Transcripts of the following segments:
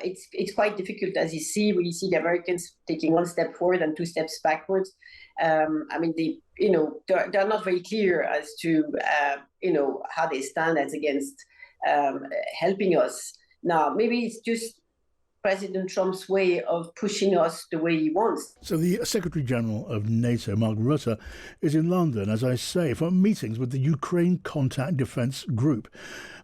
it's quite difficult, as you see. We see the Americans taking one step forward and two steps backwards. I mean, they're not very clear as to how they stand as against helping us. Now, maybe it's just President Trump's way of pushing us the way he wants. So the Secretary General of NATO, Mark Rutte, is in London, as I say, for meetings with the Ukraine Contact Defence Group.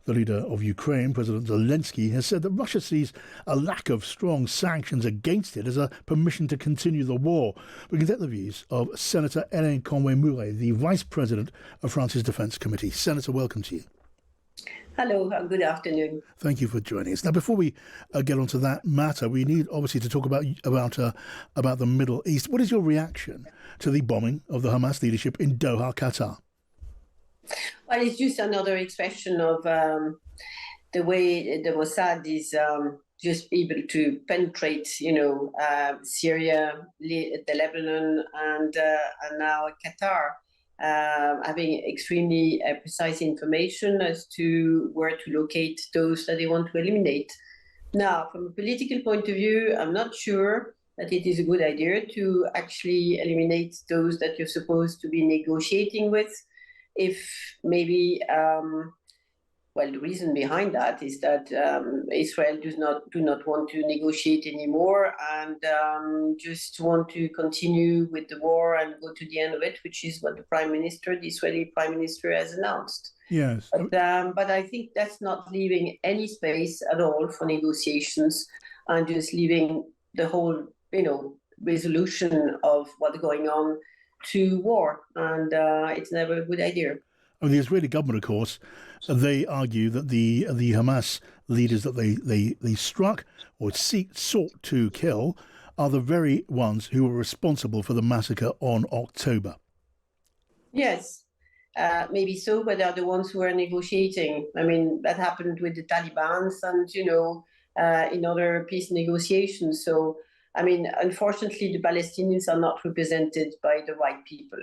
The leader of Ukraine, President Zelensky, has said that Russia sees a lack of strong sanctions against it as a permission to continue the war. We can take the views of Senator Hélène Conway-Mouret, the Vice President of France's Defence Committee. Senator, welcome to you. Hello, good afternoon. Thank you for joining us. Now, before we get onto that matter, we need obviously to talk about the Middle East. What is your reaction to the bombing of the Hamas leadership in Doha, Qatar? Well, it's just another expression of the way the Mossad is just able to penetrate, Syria, the Lebanon, and now Qatar. Having extremely precise information as to where to locate those that they want to eliminate. Now, from a political point of view, I'm not sure that it is a good idea to actually eliminate those that you're supposed to be negotiating with. If maybe, the reason behind that is that Israel do not want to negotiate anymore and just want to continue with the war and go to the end of it, which is what the Israeli Prime Minister has announced. Yes. But I think that's not leaving any space at all for negotiations and just leaving the whole, resolution of what's going on to war. And it's never a good idea. The Israeli government, of course, they argue that the Hamas leaders that they struck or sought to kill are the very ones who were responsible for the massacre on October. Yes, maybe so, but they're the ones who are negotiating. I mean, that happened with the Taliban and, in other peace negotiations. So, I mean, unfortunately, the Palestinians are not represented by the right people.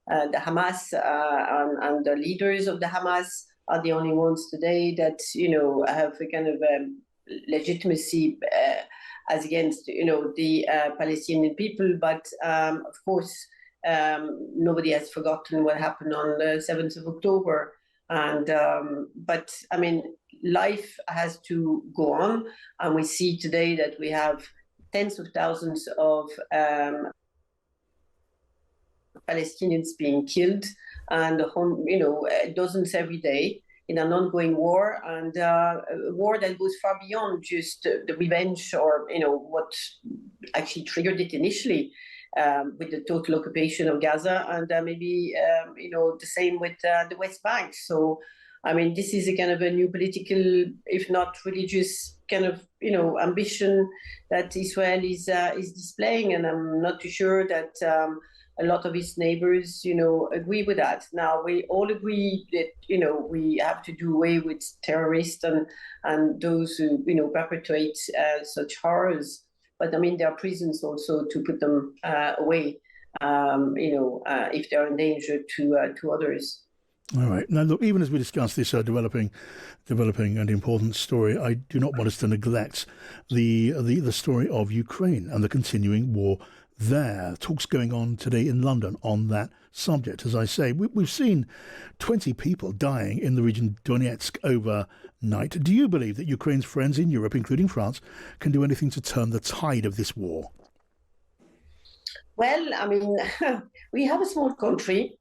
The Hamas and the leaders of the Hamas are the only ones today that, have a kind of legitimacy as against, the Palestinian people. But, of course, nobody has forgotten what happened on the 7th of October. But, I mean, life has to go on. And we see today that we have tens of thousands of Palestinians being killed and dozens every day in an ongoing war, and a war that goes far beyond just the revenge or what actually triggered it initially with the total occupation of Gaza, and maybe the same with the West Bank. So I mean, this is a kind of a new political, if not religious, kind of ambition that Israel is displaying, and I'm not too sure that a lot of its neighbors, agree with that. Now, we all agree that, we have to do away with terrorists and those who, perpetrate such horrors. But, I mean, there are prisons also to put them away, if they're in danger to others. All right. Now, look, even as we discuss this developing and important story, I do not want us to neglect the story of Ukraine and the continuing war there. Talks going on today in London on that subject. As I say, we've seen 20 people dying in the region Donetsk overnight. Do you believe that Ukraine's friends in Europe, including France, can do anything to turn the tide of this war? Well, I mean, we have a small country,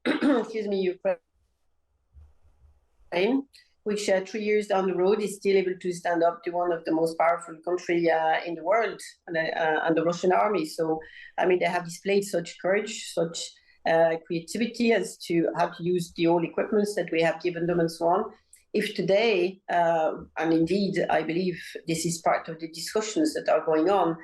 Ukraine, which 3 years down the road is still able to stand up to one of the most powerful countries in the world, and the Russian army. So, I mean, they have displayed such courage, such creativity as to how to use the old equipments that we have given them and so on. If today, and indeed I believe this is part of the discussions that are going on,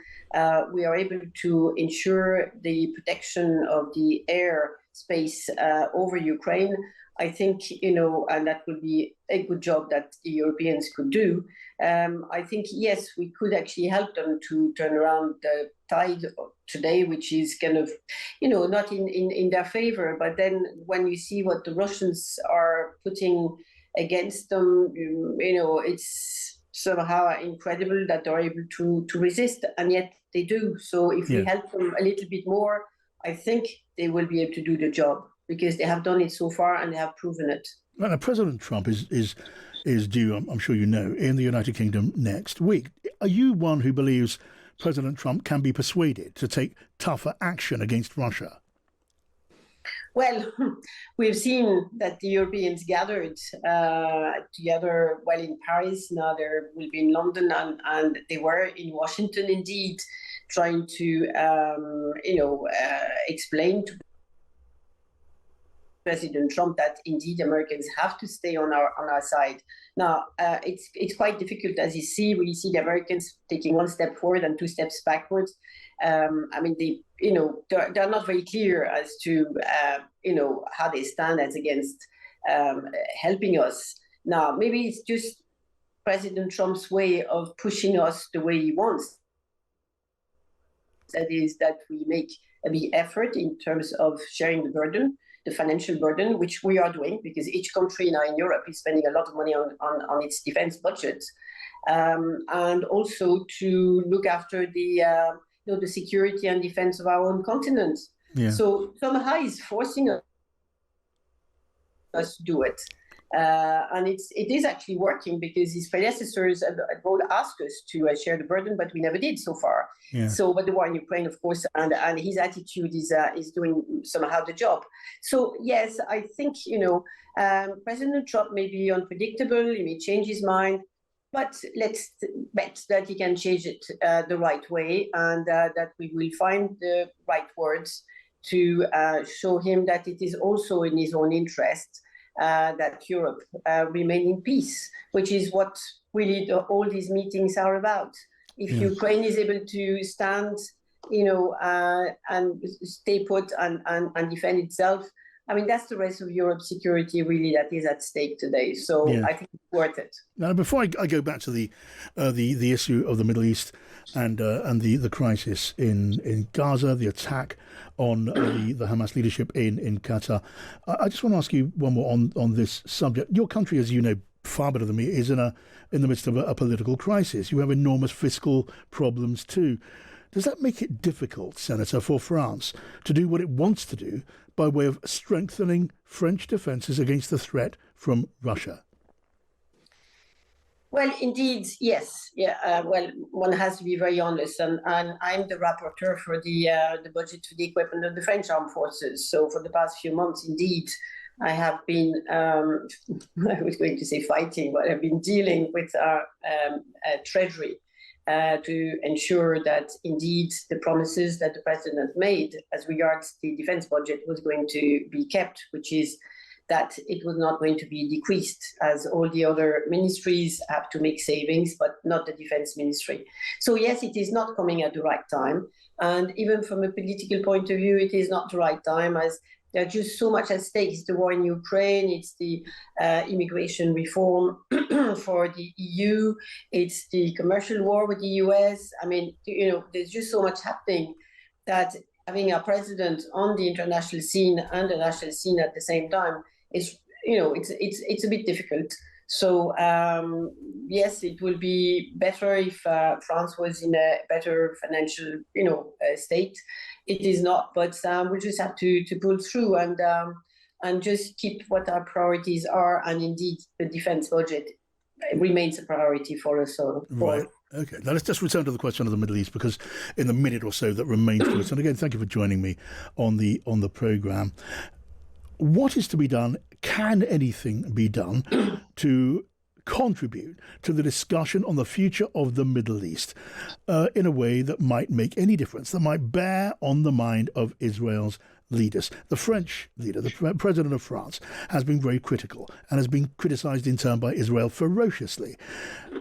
we are able to ensure the protection of the air space over Ukraine, I think, and that would be a good job that the Europeans could do. I think, yes, we could actually help them to turn around the tide today, which is kind of, not in their favor. But then when you see what the Russians are putting against them, it's somehow incredible that they're able to resist, and yet they do. So if we help them a little bit more, I think they will be able to do the job, because they have done it so far and they have proven it. Now, President Trump is due, I'm sure you know, in the United Kingdom next week. Are you one who believes President Trump can be persuaded to take tougher action against Russia? Well, we've seen that the Europeans gathered together, well, in Paris, now they will be in London, and they were in Washington, indeed, trying to, explain to President Trump that indeed Americans have to stay on our side. Now, it's quite difficult, as you see. We see the Americans taking one step forward and two steps backwards. I mean, they're not very clear as to how they stand as against helping us. Now, maybe it's just President Trump's way of pushing us the way he wants. That is, that we make a big effort in terms of sharing the burden, the financial burden, which we are doing, because each country now in Europe is spending a lot of money on its defense budget, and also to look after the security and defense of our own continent. Yeah. So somehow he's forcing us to do it. And it is actually working, because his predecessors both asked us to share the burden, but we never did so far. Yeah. So, but the war in Ukraine, of course, and his attitude is doing somehow the job. So yes, I think President Trump may be unpredictable. He may change his mind, but let's bet that he can change it the right way, and that we will find the right words to show him that it is also in his own interest that Europe remain in peace, which is what really all these meetings are about. If Ukraine is able to stand, and stay put and defend itself, I mean, that's the rest of Europe's security really that is at stake today. So I think it's worth it. Now, before I go back to the issue of the Middle East and the crisis in Gaza, the attack on the Hamas leadership in Qatar, I just want to ask you one more on this subject. Your country, as you know far better than me, is in the midst of a political crisis. You have enormous fiscal problems too. Does that make it difficult, Senator, for France to do what it wants to do by way of strengthening French defences against the threat from Russia? Well, indeed, yes. Yeah. Well, one has to be very honest, and I'm the rapporteur for the budget for the equipment of the French armed forces. So for the past few months, indeed, I have been, I was going to say fighting, but I've been dealing with our treasury to ensure that indeed the promises that the president made as regards the defense budget was going to be kept, which is that it was not going to be decreased, as all the other ministries have to make savings, but not the defense ministry. So yes, it is not coming at the right time. And even from a political point of view, it is not the right time, as there's just so much at stake. It's the war in Ukraine, it's the immigration reform for the EU, it's the commercial war with the US. I mean, there's just so much happening that having a president on the international scene and the national scene at the same time is, it's a bit difficult. So yes, it will be better if France was in a better financial, state. It is not, but we just have to pull through and just keep what our priorities are. And indeed, the defense budget remains a priority for us all. Right. Okay. Now let's just return to the question of the Middle East, because in the minute or so that remains to us, and again, thank you for joining me on the programme. What is to be done? Can anything be done to contribute to the discussion on the future of the Middle East in a way that might make any difference, that might bear on the mind of Israel's leaders? The French leader, the president of France, has been very critical and has been criticised in turn by Israel ferociously.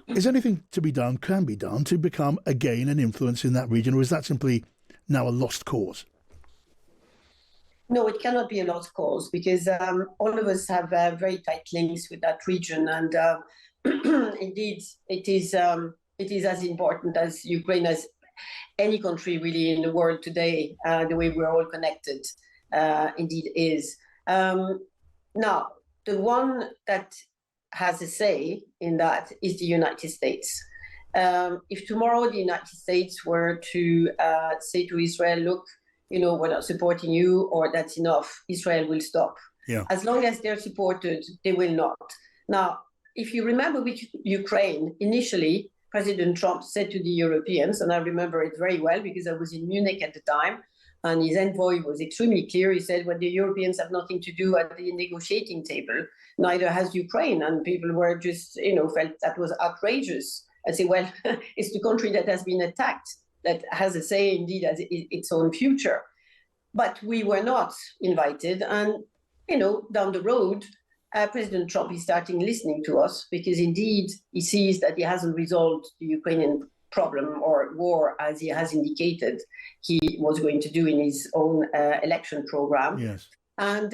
Is anything to be done, can be done, to become again an influence in that region, or is that simply now a lost cause? No, it cannot be a lost cause, because all of us have very tight links with that region, and indeed, it is as important as Ukraine, as any country really in the world today. The way we're all connected, indeed, is now the one that has a say in that is the United States. If tomorrow the United States were to say to Israel, look, we're not supporting you, or that's enough, Israel will stop. Yeah. As long as they're supported, they will not. Now, if you remember with Ukraine, initially, President Trump said to the Europeans, and I remember it very well because I was in Munich at the time, and his envoy was extremely clear. He said, well, the Europeans have nothing to do at the negotiating table, neither has Ukraine. And people were just, felt that was outrageous. I say, well, it's the country that has been attacked that has a say indeed as its own future. But we were not invited. And, down the road, President Trump is starting listening to us because indeed he sees that he hasn't resolved the Ukrainian problem or war as he has indicated he was going to do in his own election program. Yes. And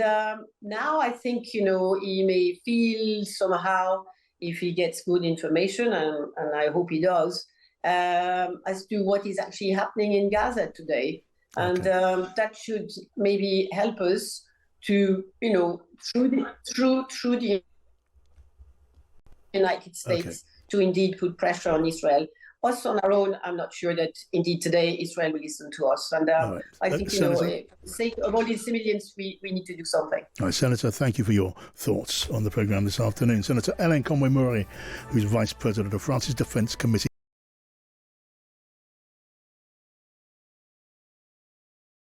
now I think, he may feel somehow, if he gets good information, and I hope he does, as to what is actually happening in Gaza today. Okay. And that should maybe help us to, through the United States, to indeed put pressure on Israel. Us on our own, I'm not sure that indeed today Israel will listen to us. And right. I think, for the sake of all these civilians, we need to do something. All right, Senator, thank you for your thoughts on the programme this afternoon. Senator Hélène Conway-Mouret, who's Vice President of France's Defence Committee.